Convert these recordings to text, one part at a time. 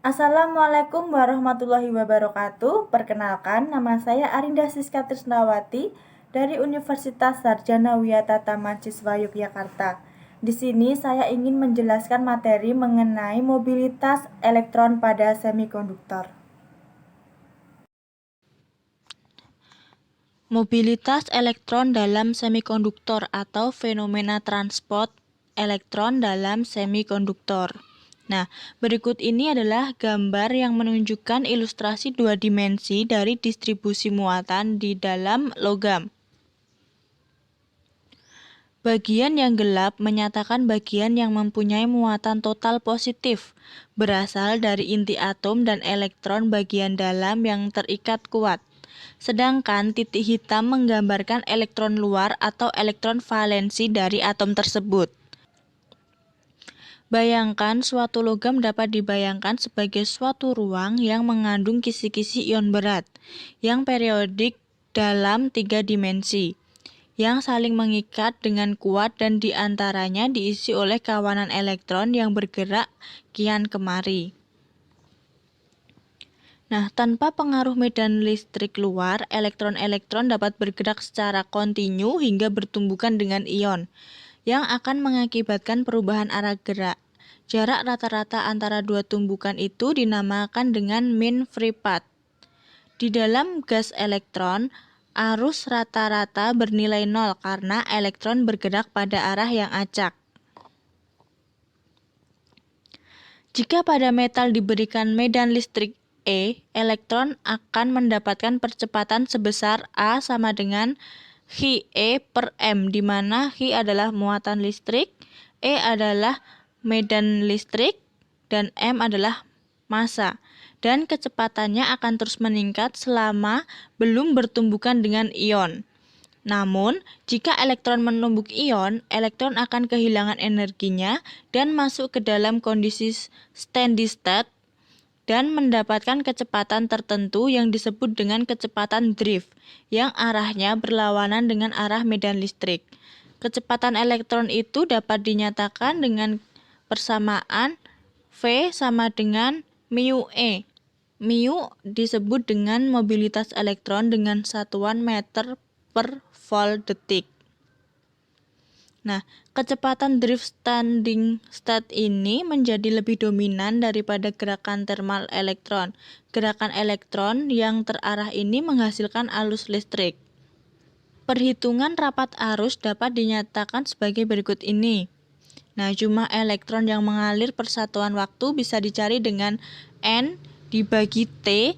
Assalamualaikum warahmatullahi wabarakatuh. Perkenalkan, nama saya Arinda Siska Trisnawati dari Universitas Sarjana Wiyatata Mahasiswa Yogyakarta. Di sini saya ingin menjelaskan materi mengenai mobilitas elektron pada semikonduktor. Mobilitas elektron dalam semikonduktor atau fenomena transport elektron dalam semikonduktor. Nah, berikut ini adalah gambar yang menunjukkan ilustrasi dua dimensi dari distribusi muatan di dalam logam. Bagian yang gelap menyatakan bagian yang mempunyai muatan total positif, berasal dari inti atom dan elektron bagian dalam yang terikat kuat. Sedangkan titik hitam menggambarkan elektron luar atau elektron valensi dari atom tersebut. Bayangkan suatu logam dapat dibayangkan sebagai suatu ruang yang mengandung kisi-kisi ion berat, yang periodik dalam 3 dimensi, yang saling mengikat dengan kuat dan diantaranya diisi oleh kawanan elektron yang bergerak kian kemari. Nah, tanpa pengaruh medan listrik luar, elektron-elektron dapat bergerak secara kontinu hingga bertumbukan dengan ion, yang akan mengakibatkan perubahan arah gerak. Jarak rata-rata antara dua tumbukan itu dinamakan dengan mean free path. Di dalam gas elektron, arus rata-rata bernilai 0 karena elektron bergerak pada arah yang acak. Jika pada metal diberikan medan listrik E, elektron akan mendapatkan percepatan sebesar A sama dengan He per M, di mana He adalah muatan listrik, E adalah medan listrik, dan M adalah massa. Dan kecepatannya akan terus meningkat selama belum bertumbukan dengan ion. Namun, jika elektron menumbuk ion, elektron akan kehilangan energinya dan masuk ke dalam kondisi steady state dan mendapatkan kecepatan tertentu yang disebut dengan kecepatan drift, yang arahnya berlawanan dengan arah medan listrik. Kecepatan elektron itu dapat dinyatakan dengan persamaan V sama dengan mu E. Mu disebut dengan mobilitas elektron dengan satuan meter per volt detik. Nah, kecepatan drift standing state ini menjadi lebih dominan daripada gerakan thermal elektron. Gerakan elektron yang terarah ini menghasilkan arus listrik. Perhitungan rapat arus dapat dinyatakan sebagai berikut ini. Nah, jumlah elektron yang mengalir per satuan waktu bisa dicari dengan N dibagi T.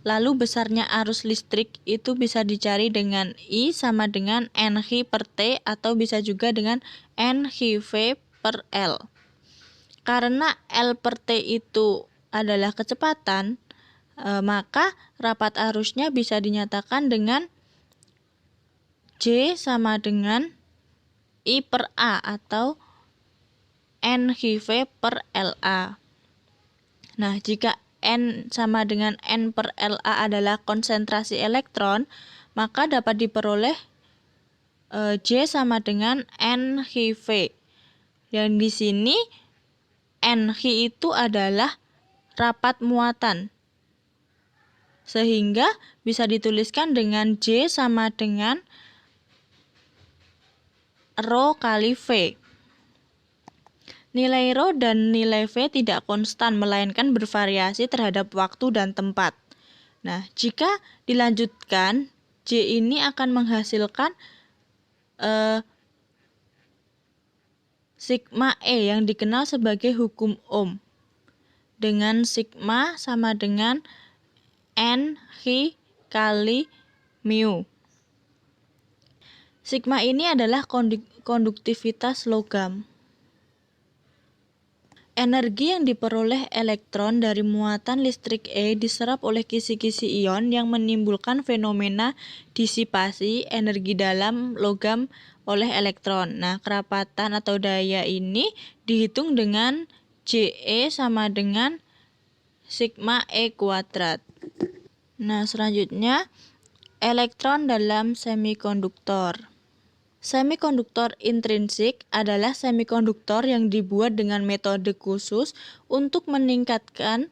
Lalu besarnya arus listrik itu bisa dicari dengan I sama dengan Nh per T atau bisa juga dengan Nhv per L. Karena L per T itu adalah kecepatan, maka rapat arusnya bisa dinyatakan dengan J sama dengan I per A atau Nhv per La. Nah, jika N sama dengan N per La adalah konsentrasi elektron, maka dapat diperoleh J sama dengan Nhv. Dan di sini Nh itu adalah rapat muatan. Sehingga bisa dituliskan dengan J sama dengan Rho kali V. Nilai Rho dan nilai V tidak konstan, melainkan bervariasi terhadap waktu dan tempat. Nah, jika dilanjutkan, J ini akan menghasilkan sigma E yang dikenal sebagai hukum Ohm. Dengan sigma sama dengan Nh kali mu. Sigma ini adalah konduktivitas logam. Energi yang diperoleh elektron dari muatan listrik E diserap oleh kisi-kisi ion yang menimbulkan fenomena disipasi energi dalam logam oleh elektron. Nah, kerapatan atau daya ini dihitung dengan Je sama dengan sigma E kuadrat. Nah, selanjutnya elektron dalam semikonduktor. Semikonduktor intrinsik adalah semikonduktor yang dibuat dengan metode khusus untuk meningkatkan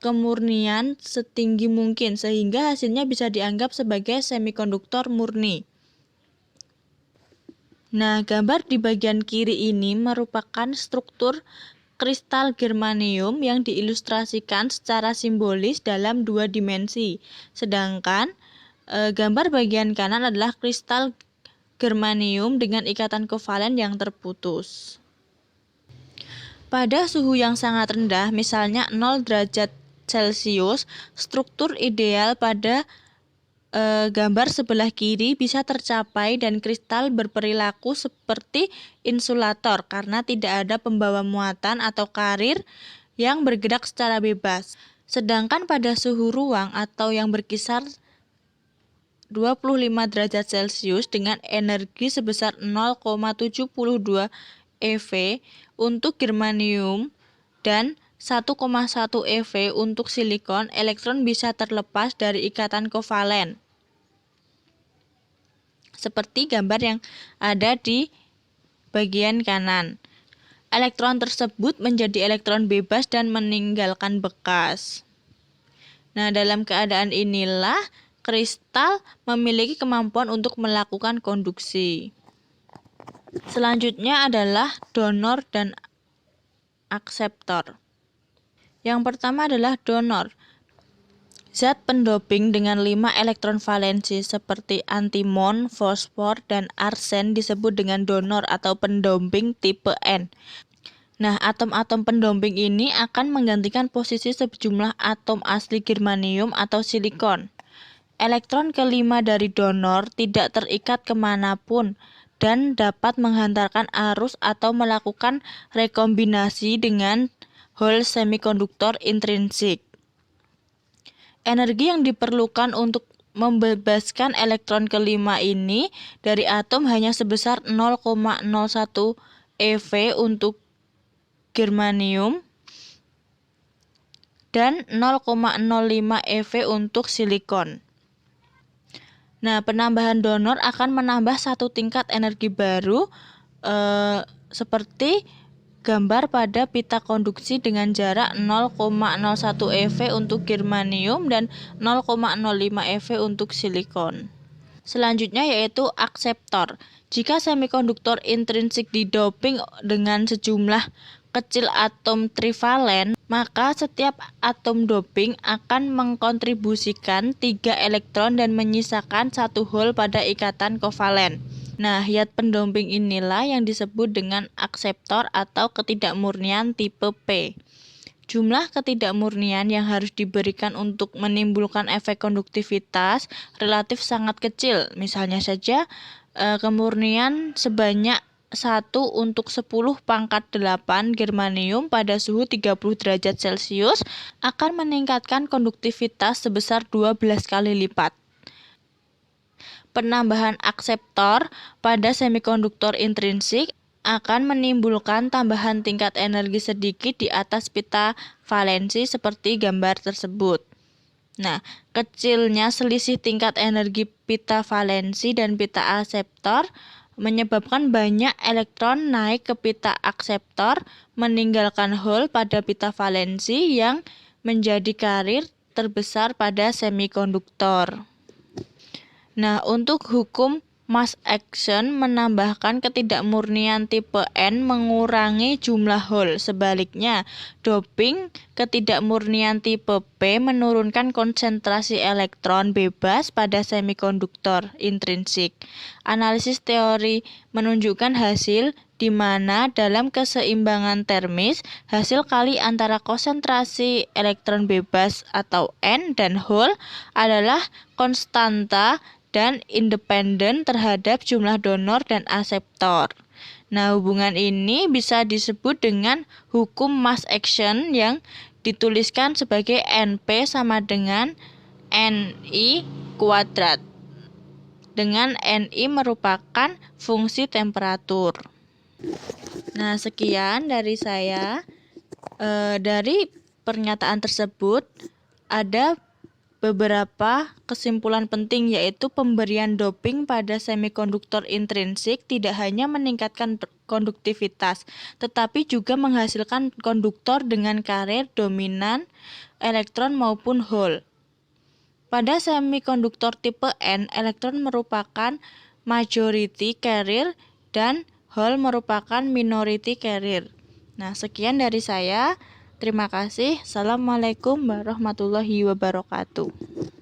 kemurnian setinggi mungkin sehingga hasilnya bisa dianggap sebagai semikonduktor murni. Nah, gambar di bagian kiri ini merupakan struktur kristal germanium yang diilustrasikan secara simbolis dalam 2 dimensi. Sedangkan gambar bagian kanan adalah kristal germanium dengan ikatan kovalen yang terputus. Pada suhu yang sangat rendah, misalnya 0 derajat Celcius, struktur ideal pada gambar sebelah kiri bisa tercapai dan kristal berperilaku seperti insulator karena tidak ada pembawa muatan atau karir yang bergerak secara bebas. Sedangkan pada suhu ruang atau yang berkisar 25 derajat Celcius dengan energi sebesar 0,72 eV untuk germanium dan 1,1 eV untuk silikon, elektron bisa terlepas dari ikatan kovalen. Seperti gambar yang ada di bagian kanan. Elektron tersebut menjadi elektron bebas dan meninggalkan bekas. Nah, dalam keadaan inilah kristal memiliki kemampuan untuk melakukan konduksi. Selanjutnya adalah donor dan akseptor. Yang pertama adalah donor. Zat pendoping dengan 5 elektron valensi seperti antimon, fosfor, dan arsen disebut dengan donor atau pendamping tipe N. Nah, atom-atom pendamping ini akan menggantikan posisi sejumlah atom asli germanium atau silikon. Elektron kelima dari donor tidak terikat kemanapun dan dapat menghantarkan arus atau melakukan rekombinasi dengan hole semikonduktor intrinsik. Energi yang diperlukan untuk membebaskan elektron kelima ini dari atom hanya sebesar 0,01 eV untuk germanium dan 0,05 eV untuk silikon. Nah, penambahan donor akan menambah satu tingkat energi baru seperti gambar pada pita konduksi dengan jarak 0,01 eV untuk germanium dan 0,05 eV untuk silikon. Selanjutnya yaitu akseptor. Jika semikonduktor intrinsik didoping dengan sejumlah kecil atom trivalen, maka setiap atom doping akan mengkontribusikan 3 elektron dan menyisakan 1 hole pada ikatan kovalen. Nah, zat pendoping inilah yang disebut dengan akseptor atau ketidakmurnian tipe P. Jumlah ketidakmurnian yang harus diberikan untuk menimbulkan efek konduktivitas relatif sangat kecil. Misalnya saja kemurnian sebanyak 1 untuk 10 pangkat 8 germanium pada suhu 30 derajat Celcius akan meningkatkan konduktivitas sebesar 12 kali lipat. Penambahan akseptor pada semikonduktor intrinsik akan menimbulkan tambahan tingkat energi sedikit di atas pita valensi seperti gambar tersebut. Nah, kecilnya selisih tingkat energi pita valensi dan pita akseptor menyebabkan banyak elektron naik ke pita akseptor meninggalkan hole pada pita valensi yang menjadi karir terbesar pada semikonduktor. Nah, untuk hukum mass action menambahkan ketidakmurnian tipe N mengurangi jumlah hole. Sebaliknya, doping ketidakmurnian tipe P menurunkan konsentrasi elektron bebas pada semikonduktor intrinsik. Analisis teori menunjukkan hasil di mana dalam keseimbangan termis, hasil kali antara konsentrasi elektron bebas atau N dan hole adalah konstanta dan independen terhadap jumlah donor dan akseptor. Nah, hubungan ini bisa disebut dengan hukum mass action yang dituliskan sebagai NP sama dengan NI kuadrat, dengan NI merupakan fungsi temperatur. Nah, sekian dari saya. Dari pernyataan tersebut ada beberapa kesimpulan penting, yaitu pemberian doping pada semikonduktor intrinsik tidak hanya meningkatkan konduktivitas, tetapi juga menghasilkan konduktor dengan carrier dominan elektron maupun hole. Pada semikonduktor tipe N, elektron merupakan majority carrier dan hole merupakan minority carrier. Nah, sekian dari saya. Terima kasih. Assalamualaikum warahmatullahi wabarakatuh.